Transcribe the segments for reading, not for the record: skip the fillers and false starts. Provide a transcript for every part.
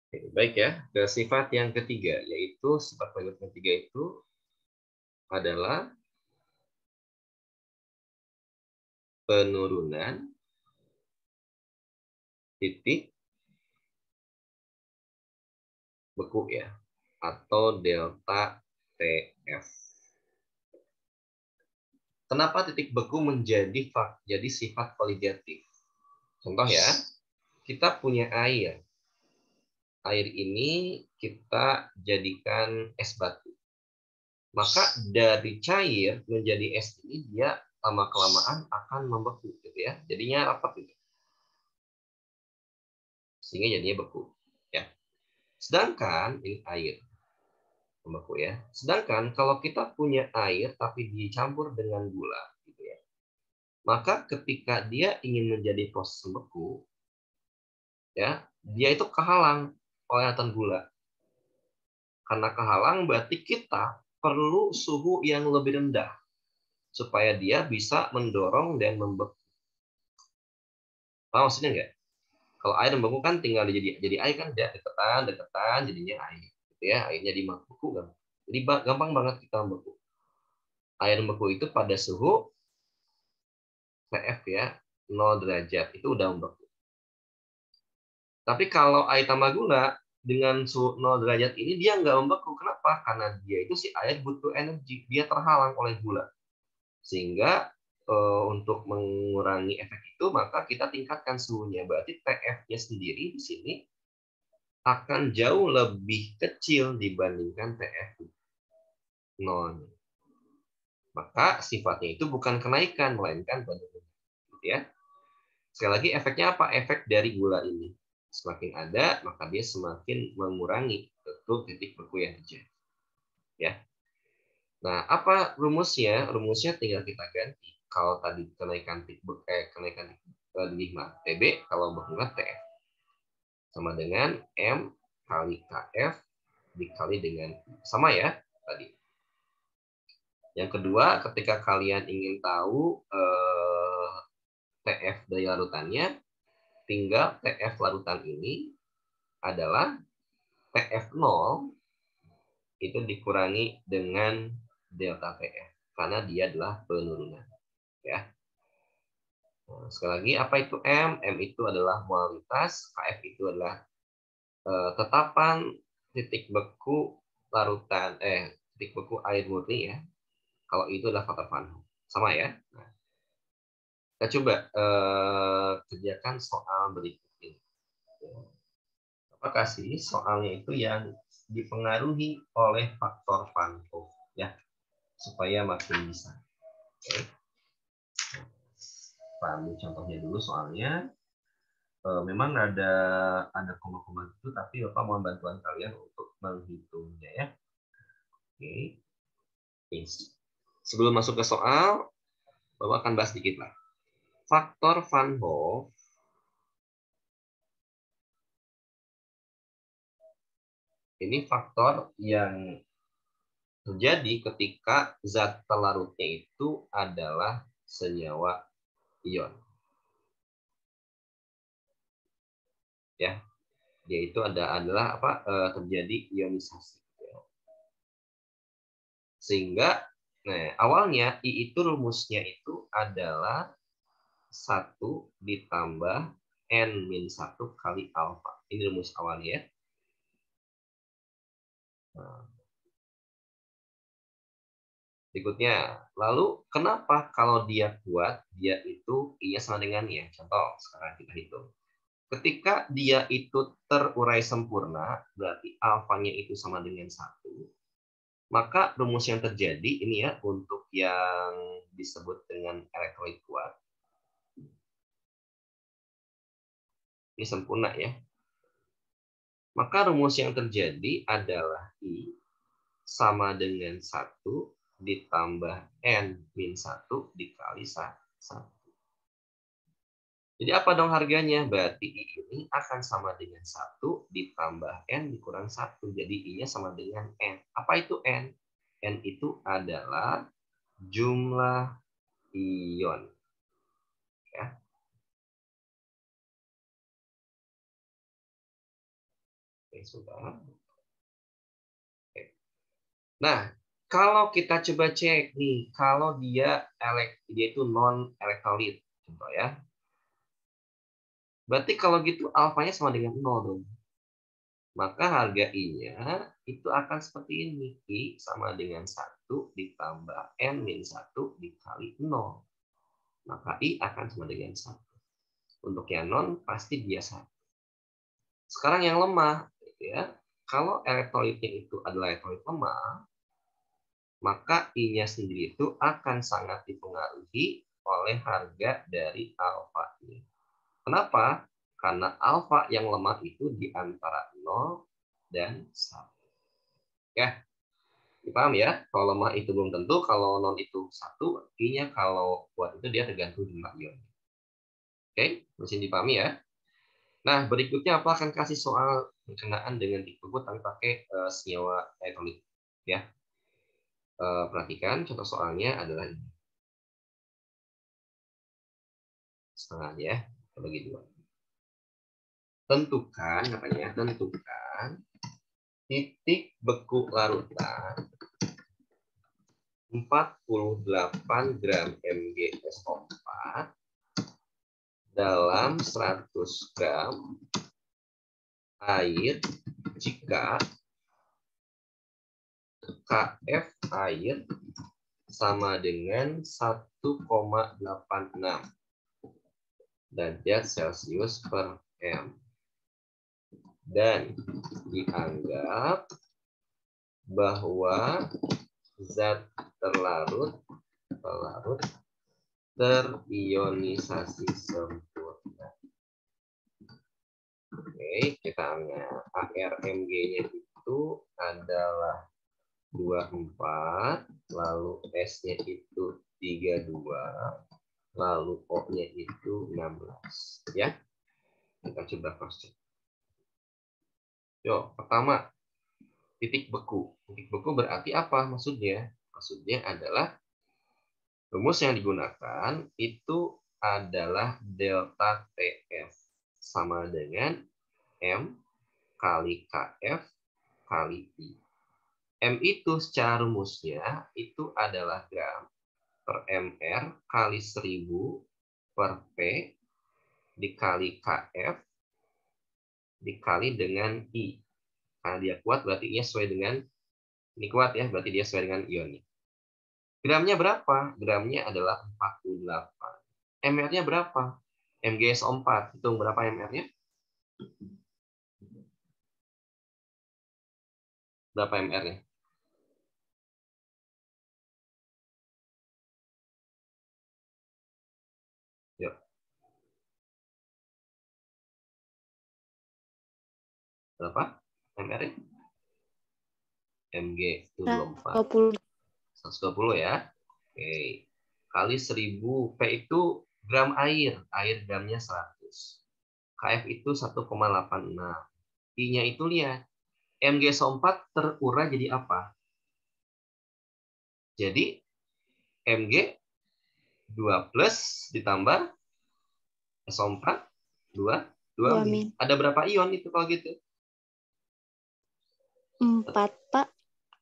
Oke, baik ya. Ke sifat yang ketiga, yaitu sifat penyebab ketiga itu adalah penurunan titik beku ya, atau delta TF. Kenapa titik beku jadi sifat validatif? Contoh ya, kita punya air. Air ini kita jadikan es batu. Maka dari cair menjadi es ini dia lama-kelamaan akan membeku gitu ya. Jadinya rapat gitu. Sehingga jadinya beku ya. Sedangkan ini air membeku ya. Sedangkan kalau kita punya air tapi dicampur dengan gula gitu ya. Maka ketika dia ingin menjadi proses membeku ya, dia itu kehalang oleh atan gula. Karena kehalang berarti kita perlu suhu yang lebih rendah supaya dia bisa mendorong dan membeku. Paham maksudnya nggak? Kalau air membeku kan tinggal jadi air kan dia deketan jadinya air gitu ya, airnya dibeku kan. Jadi gampang banget kita membeku. Air membeku itu pada suhu TF ya 0 derajat itu udah membeku. Tapi kalau air tambah gula dengan suhu 0 derajat ini dia nggak membeku. Kenapa? Karena dia itu si air butuh energi, dia terhalang oleh gula. Sehingga untuk mengurangi efek itu maka kita tingkatkan suhunya. Berarti TF-nya sendiri di sini akan jauh lebih kecil dibandingkan TF 0. Maka sifatnya itu bukan kenaikan melainkan penurunan. Gitu ya. Sekali lagi efeknya apa? Efek dari gula ini. Semakin ada, maka dia semakin mengurangi titik beku yang terjadi. Ya. Nah, apa rumusnya? Rumusnya tinggal kita ganti. Kalau tadi kenaikan kenaikan TB, kalau berkurang TF sama dengan M kali KF dikali dengan sama ya tadi. Yang kedua, ketika kalian ingin tahu TF dari larutannya, tinggal TF larutan ini adalah TF0 itu dikurangi dengan delta TF karena dia adalah penurunan ya. Nah, sekali lagi apa itu M? M itu adalah molalitas, KF itu adalah tetapan titik beku larutan titik beku air murni ya. Kalau itu adalah faktor Van Hoff. Sama ya. Nah, kita coba kerjakan soal berikut ini. Apakah sih soalnya itu yang dipengaruhi oleh faktor Van Hoff ya, supaya makin bisa. Oke. Kita ambil contohnya dulu soalnya. Memang ada koma-koma itu, tapi Bapak mohon bantuan kalian untuk menghitungnya ya. Oke. Sebelum masuk ke soal, Bapak akan bahas sedikit lah. Faktor Van Hoff ini faktor yang terjadi ketika zat pelarutnya itu adalah senyawa ion. Ya, dia itu adalah apa? Terjadi ionisasi. Sehingga nah, awalnya I itu rumusnya itu adalah 1 ditambah N-1 kali alfa. Ini rumus awalnya ya. Nah, berikutnya, lalu kenapa kalau dia kuat, dia itu I-nya sama dengan ya. Contoh, sekarang kita hitung. Ketika dia itu terurai sempurna, berarti alfanya itu sama dengan 1. Maka rumus yang terjadi, ini ya, untuk yang disebut dengan elektrolit kuat. Ini sempurna ya. Maka rumus yang terjadi adalah I sama dengan 1 ditambah N-1 dikali 1. Jadi apa dong harganya? Berarti I ini akan sama dengan 1 ditambah N dikurang 1. Jadi I-nya sama dengan N. Apa itu N? N itu adalah jumlah ion. Ya. Oke, sudah. Oke. Nah, kalau kita coba cek nih, kalau dia itu non elektrolit, contoh ya. Berarti kalau gitu alfanya sama dengan 0 dong. Maka harga I-nya itu akan seperti ini. I sama dengan 1 ditambah N min 1 dikali 0. Maka I akan sama dengan 1. Untuk yang non, pasti dia 1. Sekarang yang lemah, ya. Kalau elektrolitnya itu adalah elektrolit lemah, maka I-nya sendiri itu akan sangat dipengaruhi oleh harga dari alfa-nya. Kenapa? Karena alfa yang lemah itu di antara 0 dan 1. Ya, dipaham ya? Kalau lemah itu belum tentu, kalau non itu 1, I-nya kalau kuat itu dia tergantung jumlah ion. Oke, mesti dipahami ya. Nah, berikutnya apa akan kasih soal berkenaan dengan dikebut tapi pakai senyawa elektrolit. Ya, perhatikan contoh soalnya adalah ini. Setengah ya, kita bagi 2. Tentukan, katanya, tentukan titik beku larutan 48 gram MgSO4 dalam 100 gram air jika Kf air sama dengan 1,86 derajat Celcius per M. Dan dianggap bahwa zat terlarut terionisasi sempurna. Oke, kita anggap ARMG-nya itu adalah 24, lalu S-nya itu 32, lalu O-nya itu 16. Ya, kita coba cross check. Yo, pertama, titik beku. Titik beku berarti apa maksudnya? Maksudnya adalah rumus yang digunakan itu adalah delta TF sama dengan M kali KF kali I. M itu secara rumusnya itu adalah gram per MR kali 1000 per P dikali KF dikali dengan I. Karena dia kuat berarti ia sesuai dengan, ini kuat ya, berarti dia sesuai dengan ionnya. Gramnya berapa? Gramnya adalah 48. MR-nya berapa? MgSO4. Hitung berapa MR-nya? Berapa MR-nya? Yuk. Berapa MR-nya? Mg itu 24. 120 ya. Oke. Kali 1000. P itu gram air. Air gramnya 100. KF itu 1,86. I-nya itu lihat. MgSO4 terurai jadi apa? Jadi Mg 2 plus ditambah SO4 2 min. Ada berapa ion itu kalau gitu? 4, Pak.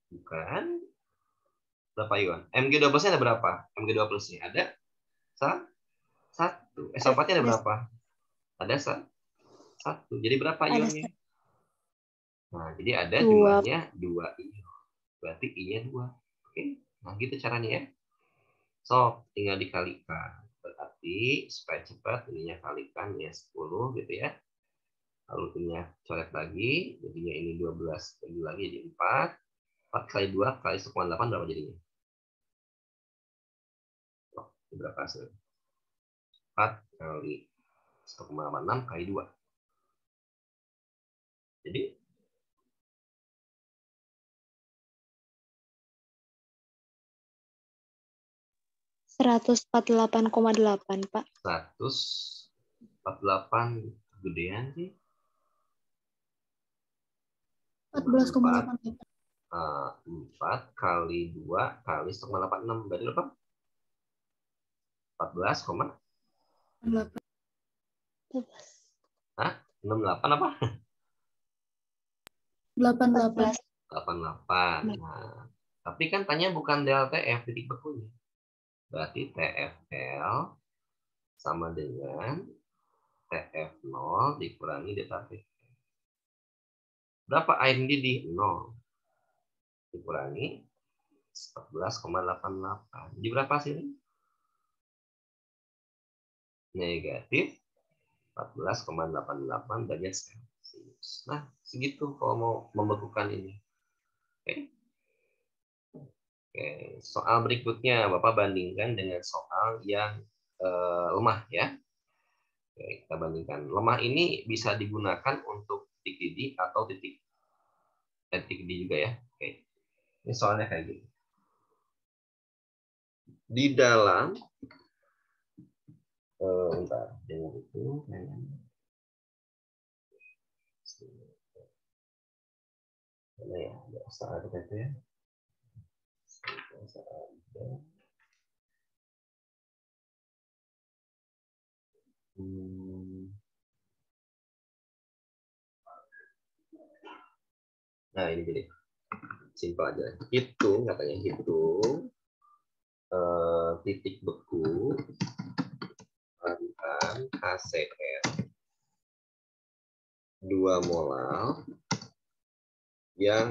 Bukan. Berapa ion? Mg12-nya ada berapa? Mg12-nya ada 1. SO4-nya ada berapa? Ada 1. Jadi berapa ionnya? Nah, jadi ada jumlahnya 2 ion. Berarti I-nya 2. Oke. Nah, gitu caranya ya. So, tinggal dikalikan. Berarti supaya cepat ininya kalikan ya 10 gitu ya. Lalu ininya coret lagi, jadinya ini 12 lagi jadi 4. 4 kali 2 kali 1,8 berapa jadinya? Oh, berapa hasil? 4 kali 1,86 kali 2. Jadi 148,8, Pak. 148 gedean sih. 14,8. 4 kali 2 kali 1,86 berarti berapa? 14,8. Hah? 68 apa? 88. 88. Nah, tapi kan tanya bukan delta F titik bekunya. Berarti TFL sama dengan TF0 dikurangi delta T. Berapa air mendidih? 0. Dikurangi 14,88. Jadi berapa sih? Negatif 14,88 derajat Celcius. Nah, segitu kalau mau membekukan ini. Oke. Oke, soal berikutnya Bapak bandingkan dengan soal yang lemah ya. Oke, kita bandingkan. Lemah ini bisa digunakan untuk titik didih atau titik didih juga ya. Oke. Ini soalnya kayak gini. Di dalam bentar, dengan itu mana ya? Biasa ada itu ya. Biasa ada. Nah, ini jadi simpel aja. Hitung katanya hitung titik beku parutan HCl 2 molal yang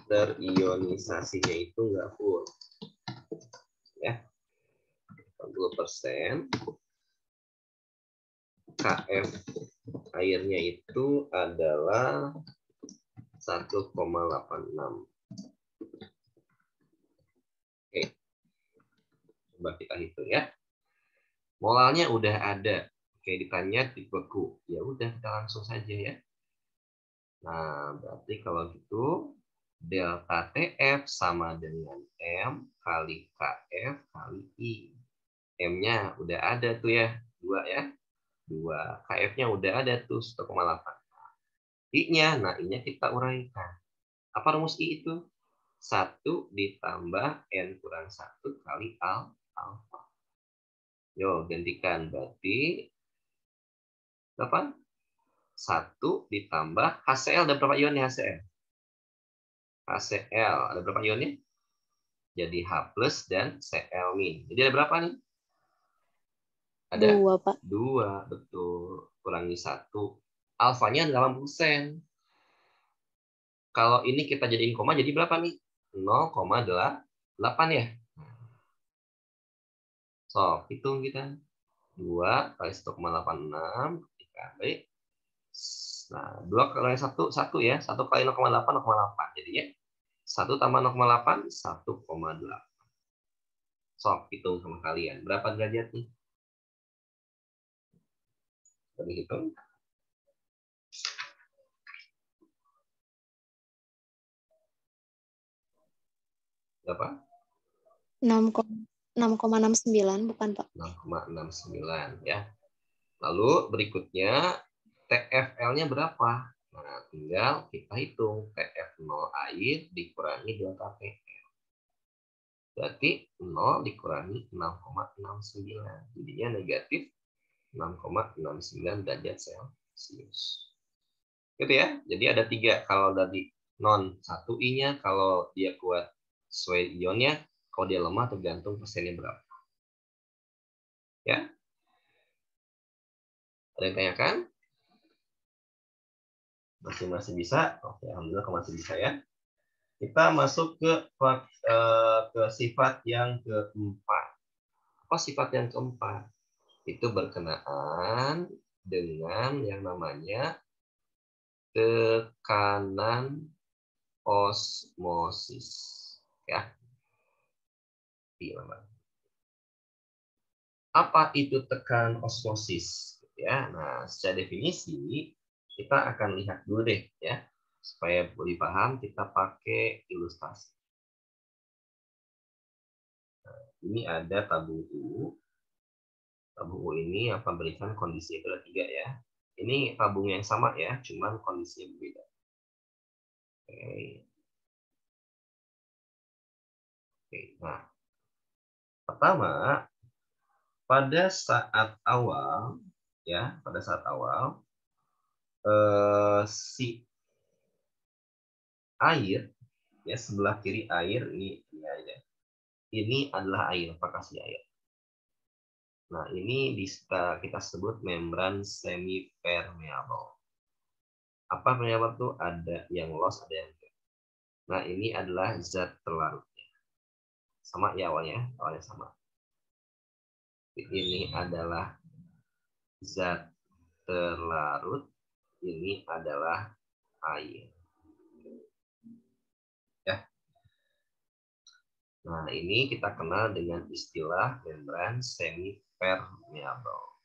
terionisasinya itu enggak full. Ya. 40%. KF airnya itu adalah 1,86. Oke. Coba kita hitung ya. Molalnya udah ada. Oke, ditanya titik beku. Ya udah, kita langsung saja ya. Nah, berarti kalau gitu delta TF sama dengan M kali KF kali I. M-nya udah ada tuh ya, 2 ya. 2. KF-nya udah ada tuh 1,8. I-nya, nah I-nya kita uraikan. Apa rumus I itu? 1 ditambah N kurang 1 kali alfa. Yo, gantikan. Berarti berapa? 1 ditambah HCl. Ada berapa ion nih HCl? HCl. Ada berapa ionnya? Jadi H plus dan Cl min. Jadi ada berapa nih? Ada 2, Pak. 2, betul. Kurangi 1. Alfanya 80%. Kalau ini kita jadiin koma, jadi berapa nih? 0,8 ya. So, hitung kita. 2 kali 1,86 dikali. Nah, 2 kali 1, 1 ya. 1 kali 0,8, 0,8. Jadi ya, 1 tambah 0,8, 1,8. So, hitung sama kalian. Berapa derajat nih? Kita hitung. Berapa? 6,69 bukan, Pak? 6,69 ya. Lalu berikutnya TFL-nya berapa? Nah, tinggal kita hitung TF0 air dikurangi delta TL. Berarti 0 dikurangi 6,69. Jadinya negatif 6,69 derajat Celcius. Gitu ya. Jadi ada 3. Kalau dari non 1 I-nya, kalau dia kuat sesuai ionnya, kalau dia lemah tergantung persennya berapa. Ya. Ada yang tanyakan? Masih bisa? Oke, alhamdulillah kalau masih bisa ya. Kita masuk ke sifat yang keempat. Apa sifat yang keempat? Itu berkenaan dengan yang namanya tekanan osmosis. Ya. Apa itu tekanan osmosis? Ya, nah secara definisi kita akan lihat dulu deh ya, supaya lebih paham kita pakai ilustrasi. Nah, ini ada tabung U. Tabung U ini apa berikan kondisi itu ada 3 ya. Ini tabung yang sama ya, cuman kondisinya berbeda. Oke. Oke, nah pertama pada saat awal ya, pada saat awal si air, ya sebelah kiri air, ini air ya. Ini adalah air, aplikasi air. Nah, ini bisa kita sebut membran semi permeable. Apa permeable tuh? Ada yang loss, ada yang enggak. Nah, ini adalah zat terlarutnya. Sama ya awalnya sama. Ini adalah zat terlarut, ini adalah air. Ya. Nah, ini kita kenal dengan istilah membran semi permeable.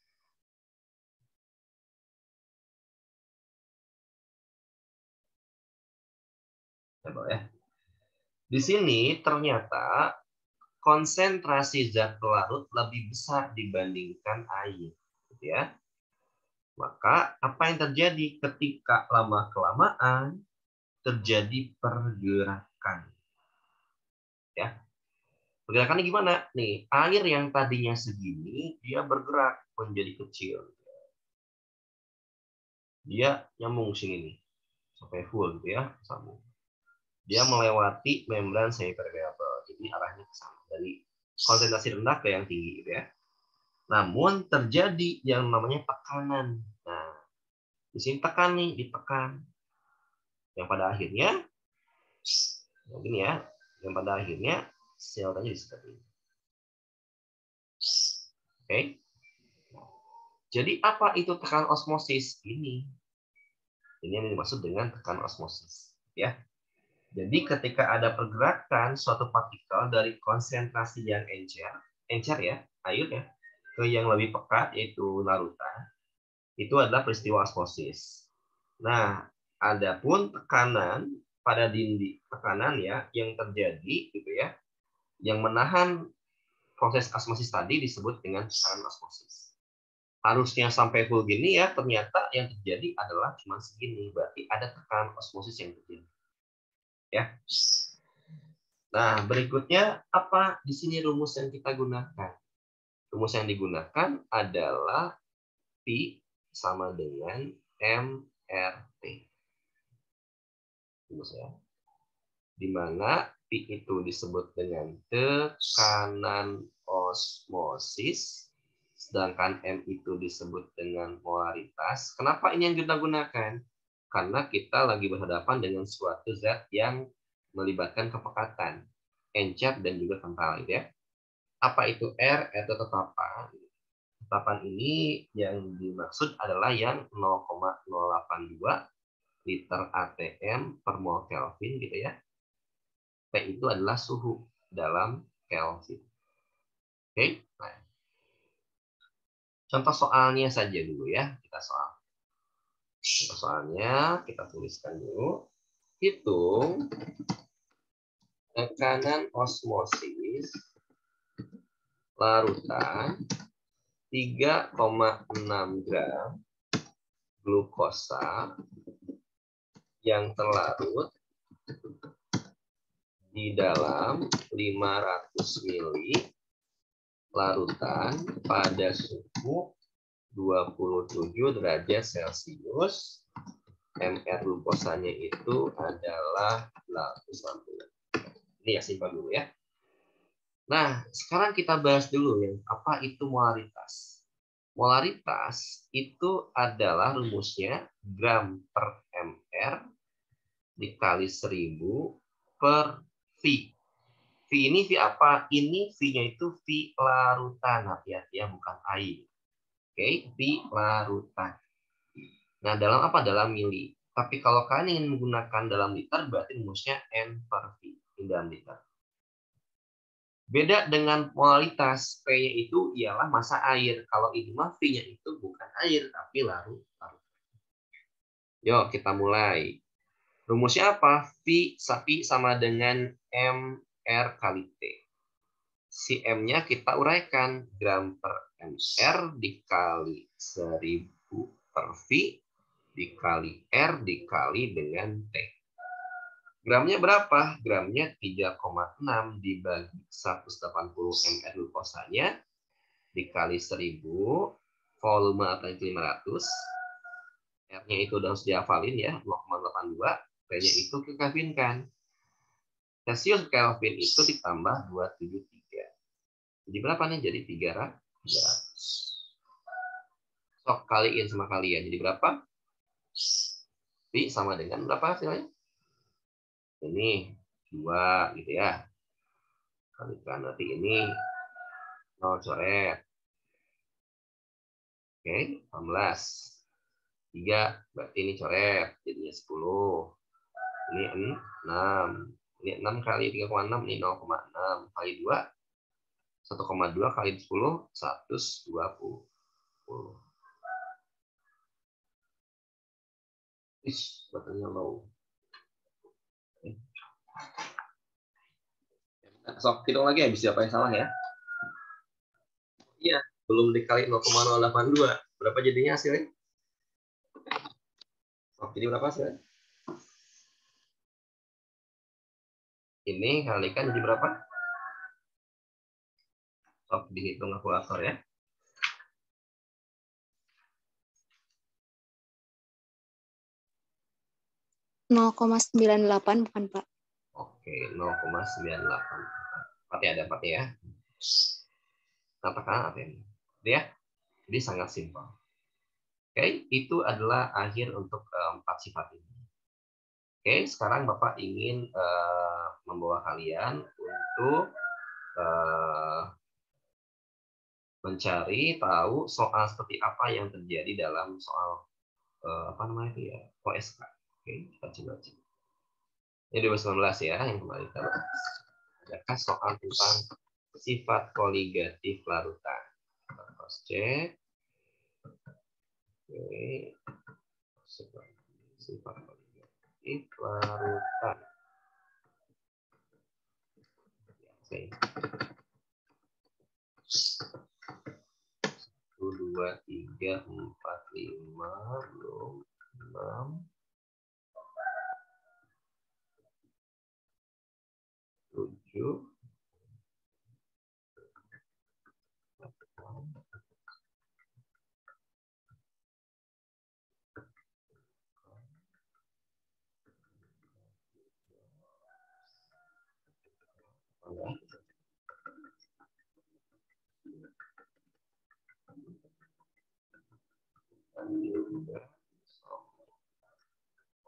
Ya. Di sini ternyata konsentrasi zat pelarut lebih besar dibandingkan air, gitu ya. Maka apa yang terjadi ketika lama-kelamaan terjadi pergerakan? Ya, pergerakannya gimana? Nih, air yang tadinya segini dia bergerak menjadi kecil. Dia nyambung sini nih sampai full, gitu ya, sambung. Dia melewati membran semipermeable, jadi arahnya ke sana dari konsentrasi rendah ke yang tinggi, gitu ya. Namun terjadi yang namanya tekanan. Nah, di sini tekan nih, ditekan. Yang pada akhirnya, mungkin ya, yang pada akhirnya sel tadi seperti ini. Oke. Jadi apa itu tekan osmosis ini? Ini yang dimaksud dengan tekan osmosis, ya. Jadi ketika ada pergerakan suatu partikel dari konsentrasi yang encer ya, air ya, ke yang lebih pekat yaitu larutan, itu adalah peristiwa osmosis. Nah, adapun tekanan pada dinding tekanan ya yang terjadi gitu ya, yang menahan proses osmosis tadi disebut dengan tekanan osmosis. Harusnya sampai full gini ya, ternyata yang terjadi adalah cuma segini, berarti ada tekanan osmosis yang terjadi. Ya. Nah, berikutnya apa di sini rumus yang kita gunakan? Rumus yang digunakan adalah P sama dengan MRT. Rumus ya. Di mana P itu disebut dengan tekanan osmosis, sedangkan M itu disebut dengan molaritas. Kenapa ini yang kita gunakan? Karena kita lagi berhadapan dengan suatu zat yang melibatkan kepekatan, encer dan juga kental, ya. Apa itu R atau tetapan? Tetapan ini yang dimaksud adalah yang 0,082 liter ATM per mol Kelvin, gitu ya. P itu adalah suhu dalam Kelvin. Oke, nah, contoh soalnya saja dulu ya, kita soal. Contoh soalnya kita tuliskan dulu. Hitung tekanan osmosis larutan 3,6 gram glukosa yang terlarut di dalam 500 mili larutan pada suhu 27 derajat Celcius. MR glukosanya itu adalah 860. Ini ya simpel dulu ya. Nah, sekarang kita bahas dulu ya, apa itu molaritas. Molaritas itu adalah rumusnya gram per mr dikali 1000 per V. V ini V apa? Ini V-nya itu V larutan, hati-hati ya, bukan air. Oke, V larutan. Nah, dalam apa? Dalam mili. Tapi kalau kalian ingin menggunakan dalam liter, berarti rumusnya N per V. Ini dalam liter. Beda dengan molaritas, P-nya itu ialah massa air. Kalau ini mah V-nya itu bukan air, tapi larut. Yuk, kita mulai. Rumusnya apa? V sama dengan MR kali T. Si M-nya kita uraikan. Gram per MR dikali 1000 per V dikali R dikali dengan T. Gramnya berapa? Gramnya 3,6 dibagi 180 ml glukosanya dikali 1000, volume atau 500. R-nya itu udah harus dihafalin ya, 0,82 T-nya itu kekelvinkan. Celcius Kelvin itu ditambah 273. Jadi berapa nih? Jadi 300. Sok kaliin sama kalian. Jadi berapa? Pi sama dengan berapa hasilnya? Ini 2 gitu ya. Kalikan nanti ini 0 coret. Oke, 18. 3 berarti ini coret. Jadinya 10. Ini 6. Ini 6 kali 3,6. Ini 0,6 kali 2. 1,2 kali 10. 120. Baterainya low. Sok hitung lagi habis siapa yang salah ya? Iya, belum dikali 0,082. Berapa jadinya hasilnya? Sok, jadi berapa hasilnya? Ini kalikan jadi berapa? Sok dihitung kalkulator ya. .98 bukan, Pak? Oke, 0,98. Pasti ada Pak ya. Katakan apa ini? Ya, jadi sangat simpel. Oke, itu adalah akhir untuk 4 sifat ini. Oke, sekarang Bapak ingin membawa kalian untuk mencari tahu soal seperti apa yang terjadi dalam soal apa namanya itu ya, OSK. Oke, kita coba cek. Ini 2019 ya, yang kemarin kita bahas. Adakah soal tentang sifat koligatif larutan? Kita cross check. Oke, sifat koligatif larutan. Oke. 1, 2, 3, 4, 5, 6, 7,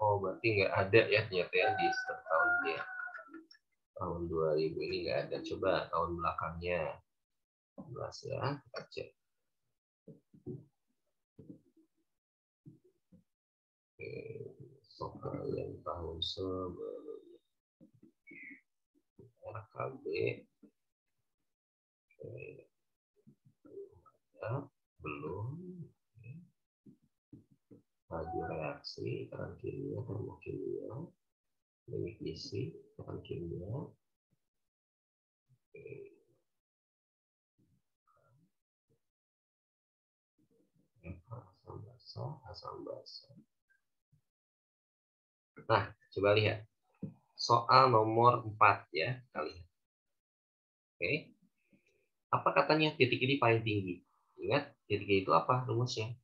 oh, berarti nggak ada ya ternyata ya di tahun dia. Tahun 2000 ini nggak ada. Coba tahun belakangnya. 11 ya, kita cek. Oke, soal yang tahun sebelumnya. RKB. Oke. Ya, belum. Laju reaksi, tekanan kimia, termokimia, banyak isi, tekanan kimia. Oke. Asam basa. Nah, coba lihat. Soal nomor 4 ya, kita lihat. Oke. Apa katanya titik ini paling tinggi? Ingat, titik itu apa rumusnya?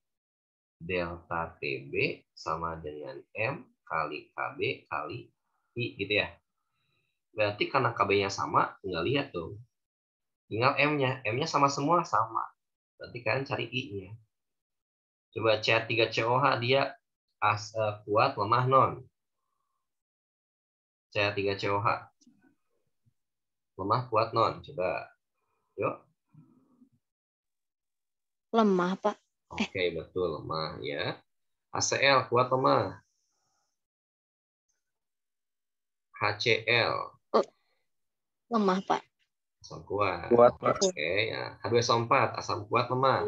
Delta TB sama dengan M kali KB kali I gitu ya. Berarti karena KB-nya sama, tinggal lihat tuh. Tinggal M-nya. M-nya sama semua, sama. Berarti kalian cari I-nya. Coba C3COH dia kuat, lemah, non. C3COH. Lemah, kuat, non. Coba. Yuk. Lemah, Pak. Oke, betul. Lemah ya. HCl, kuat, lemah. HCl. Oh, lemah, Pak. Asam kuat. Kuat, Pak. Oke, ya. H2SO4, asam kuat, lemah.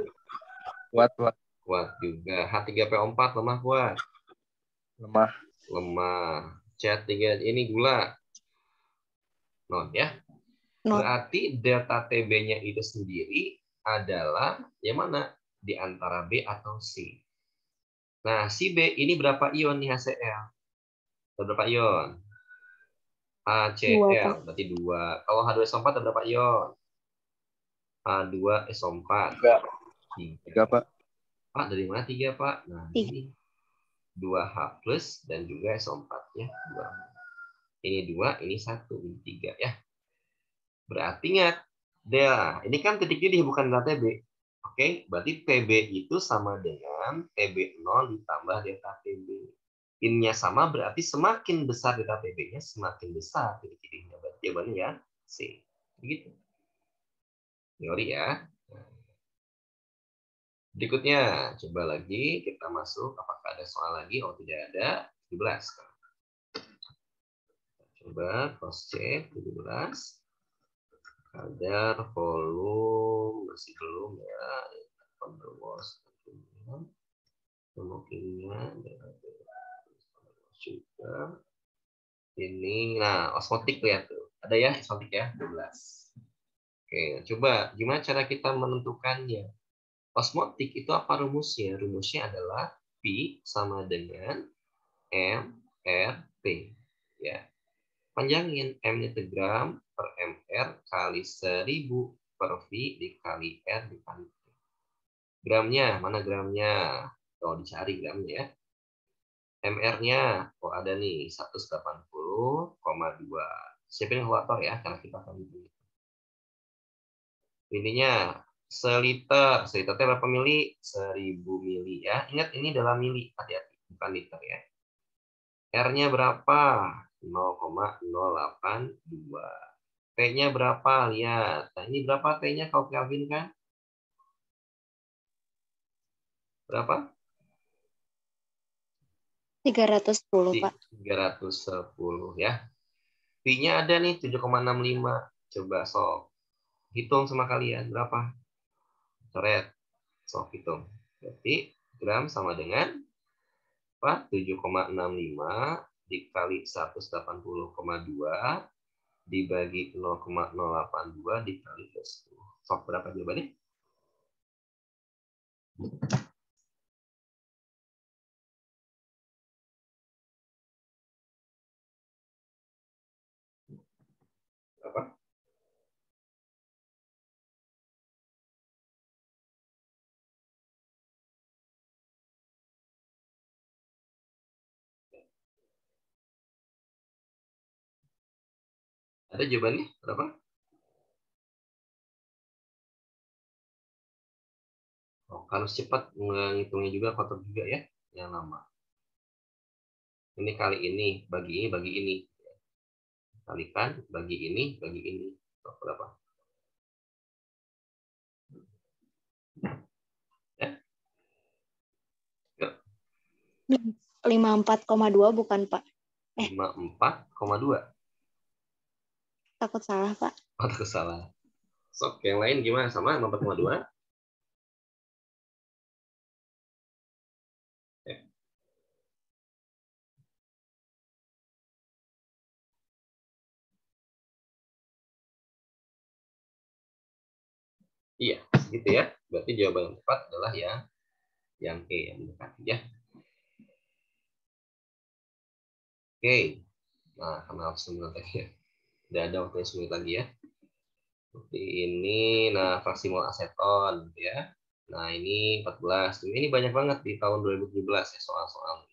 Kuat, Pak. Kuat juga. H3PO4, lemah, kuat. Lemah. Lemah. C3 ini gula. Non ya. Non. Berarti delta TB-nya itu sendiri adalah yang mana? Di antara B atau C. Nah, si B ini berapa ion nih HCl? Berapa ion? HCl, berarti 2. Kalau H2SO4 ada berapa ion? H2SO4. 3, Pak. Pak, dari mana 3, Pak? Nah, ini. 2H plus, dan juga SO4-nya 2. Ini 2, ini 1, ini 3 ya. Berarti ingat, ini kan titiknya dia bukan delta TB. Oke, berarti TB itu sama dengan TB0 ditambah delta TB. Innya sama, berarti semakin besar delta TB-nya, semakin besar titik-titiknya. Berarti jawabannya ya C. Begitu. Teori ya. Berikutnya, coba lagi kita masuk. Apakah ada soal lagi? Oh, tidak ada. 17. Coba cross check 17. Kadar volume masih belum ya. Kemungkinan juga. Ini, nah osmotik lihat tuh. Ada ya osmotik ya 12. Oke, coba gimana cara kita menentukannya? Osmotik itu apa rumusnya? Rumusnya adalah P sama dengan MRT. Ya. Panjangin M-nya itu gram per MR kali 1000 per V dikali R dikali T. Gramnya, mana gramnya? Oh, dicari gramnya ya. MR-nya, oh ada nih 180,2. Siapin kalkulator ya, karena kita akan hitung. Ininya seliter berapa mili? 1000 mili ya. Ingat ini dalam mili, hati-hati, bukan liter ya. R-nya berapa? 0,082. T-nya berapa? Lihat. Nah, ini berapa T-nya kalau Kelvin kan? Berapa? 310, Pak. 310 ya. V-nya ada nih 7,65. Coba sok. Hitung sama kalian berapa? Coret. Sok hitung. Berarti gram sama dengan apa? 7,65 dikali 180,2 dibagi 0,082 dikali 10. Sok berapa jawabannya? Berapa? Ada jawabannya? Berapa? Oh, harus cepat menghitungnya juga, kotor juga ya, yang lama. Ini kali ini, bagi ini. Kalikan, bagi ini. Oh, berapa? Ya. 54,2 bukan, Pak? 54,2. Takut salah, Pak. Oh, takut salah. Sok, yang lain gimana? Sama 54,2? Ya. Iya, gitu ya. Berarti jawaban yang tepat adalah yang E, yang mendekati ya. Oke. Nah, karena harus tadi ya. Udah ada waktunya 10 menit lagi ya. Seperti ini, nah fraksi mol aseton ya. Nah, ini 14. Ini banyak banget di tahun 2017 ya soal-soal.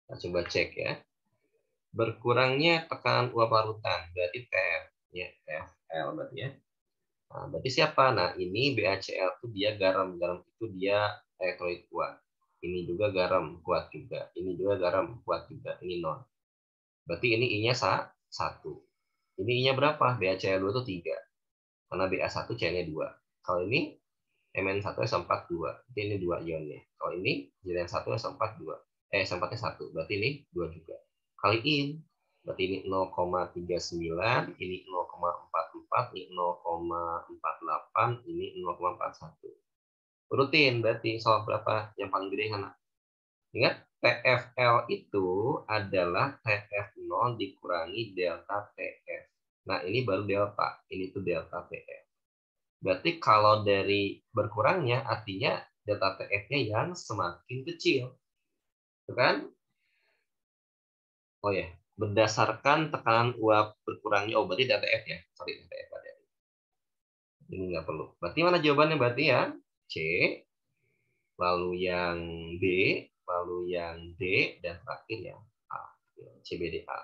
Kita coba cek ya. Berkurangnya tekanan uap larutan, berarti TF ya, TFL berarti ya. Nah, berarti siapa? Nah, ini BaCl itu dia garam. Garam itu dia elektrolit kuat. Ini juga garam kuat juga. Ini juga garam kuat juga. Ini non. Berarti ini I-nya 1. Ini I-nya berapa? BaCl2 itu 3. Karena Ba1 C-nya 2. Kalau ini Mn1SO4 2. Berarti ini 2 ionnya. Kalau ini Zn1 SO4 2. SO4-nya 1. Berarti ini 2 juga. Kaliin. Berarti ini 0,39, ini 0,44, ini 0,48, ini 0,41. Rutin berarti soal berapa yang paling gede sana? Ingat, TFL itu adalah TF0 dikurangi delta TF. Nah, ini baru delta. Ini tuh delta TF. Berarti kalau dari berkurangnya, artinya delta TF-nya yang semakin kecil. Itu kan? Oh ya, berdasarkan tekanan uap berkurangnya. Oh, berarti delta TF ya. Sorry, delta TF ada. Ini nggak perlu. Berarti mana jawabannya? Berarti ya C. Lalu yang B. lalu yang D, dan terakhir yang A, CBDA.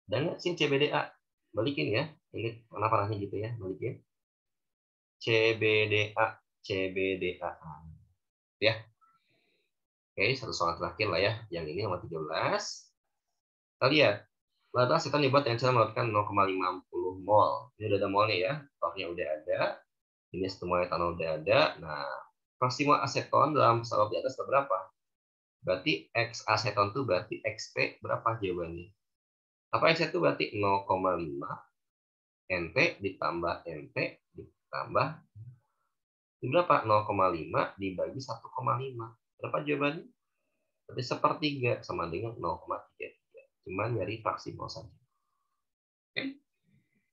Dan nggak sih CBDA? Balikin ya. Ini kenapa arahnya gitu ya? Balikin. CBDA, CBDA. Ya. Oke, satu soal terakhir lah ya. Yang ini nomor 13. Kita lihat. Lada aseton dibuat yang cara melakukan 0,50 mol. Ini udah ada molnya ya. Tornya udah ada. Ini semua etanol udah ada. Nah, maksimal aseton dalam salep di atas berapa? Berarti X aseton itu berarti XP berapa jawabannya? Apa X itu berarti 0,5 NT ditambah NT ditambah berapa? 0,5 dibagi 1,5. Berapa jawabannya? Berarti sepertiga sama dengan 0,33. Cuman nyari fraksi mol saja. Oke.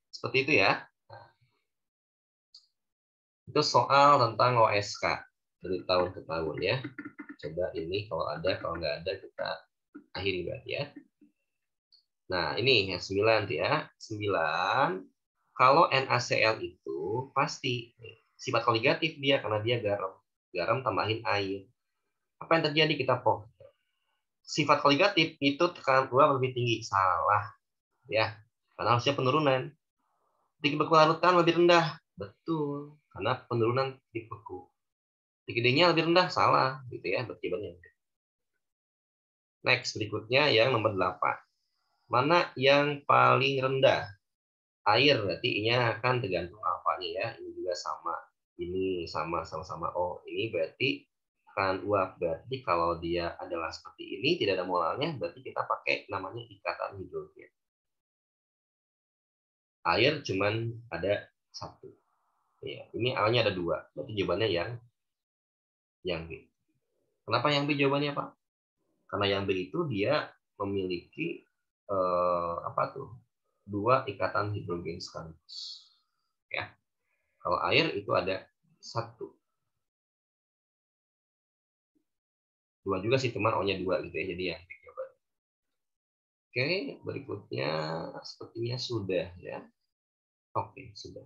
Seperti itu ya. Nah, itu soal tentang OSK dari tahun ke tahun ya. Coba ini kalau ada, kalau nggak ada kita akhiri berarti ya. Nah, ini yang 9 ya. 9, kalau NaCl itu pasti sifat koligatif dia karena dia garam. Garam tambahin air. Apa yang terjadi kita sifat koligatif itu tekanan uap lebih tinggi. Salah. Ya. Karena harusnya penurunan. Titik beku larutan lebih rendah. Betul. Karena penurunan titik beku. Titik D-nya lebih rendah. Salah. Gitu ya. Berkibarnya. Next, berikutnya yang nomor 8. Mana yang paling rendah? Air, berarti ini akan tergantung alfanya ya. Ini juga sama. Ini sama-sama. Oh, ini berarti tekanan uap. Berarti kalau dia adalah seperti ini, tidak ada molalnya, berarti kita pakai namanya ikatan hidrogen. Air cuman ada 1. Ya, ini A-nya ada 2. Berarti jawabannya yang B. Kenapa yang B jawabannya, Pak? Karena yang B itu dia memiliki 2 ikatan hidrogen sekaligus. Ya. Kalau air itu ada 1. 2 juga sih, teman O-nya 2 gitu ya. Jadi yang B jawabannya. Oke, berikutnya sepertinya sudah ya. Oke, sudah.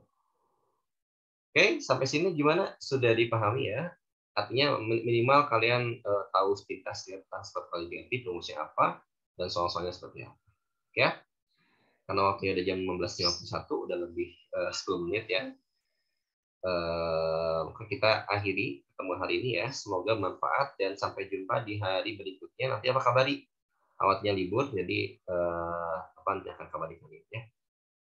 Oke, sampai sini gimana? Sudah dipahami ya? Artinya minimal kalian tahu sepintas ya tentang sifat koligatif, rumusnya apa, dan soal-soalnya seperti apa. Oke? Karena waktunya udah jam 15.51, udah lebih 10 menit ya. Maka kita akhiri pertemuan hari ini ya. Semoga bermanfaat dan sampai jumpa di hari berikutnya. Nanti apa kabari? Awalnya libur, jadi nanti akan kabari kalian ya.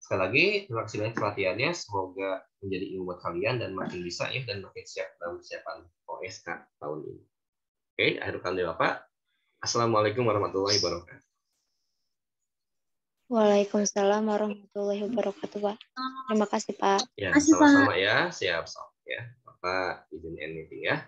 Sekali lagi, terima kasih banyak perhatiannya. Semoga menjadi ilmu buat kalian dan makin bisa ya dan makin siap dalam persiapan OSK tahun ini. Oke, akhir kali Bapak. Assalamualaikum warahmatullahi wabarakatuh. Waalaikumsalam warahmatullahi wabarakatuh, Pak. Terima kasih, Pak. Ya, sama-sama ya. Siap, ya. Bapak izin meeting ya.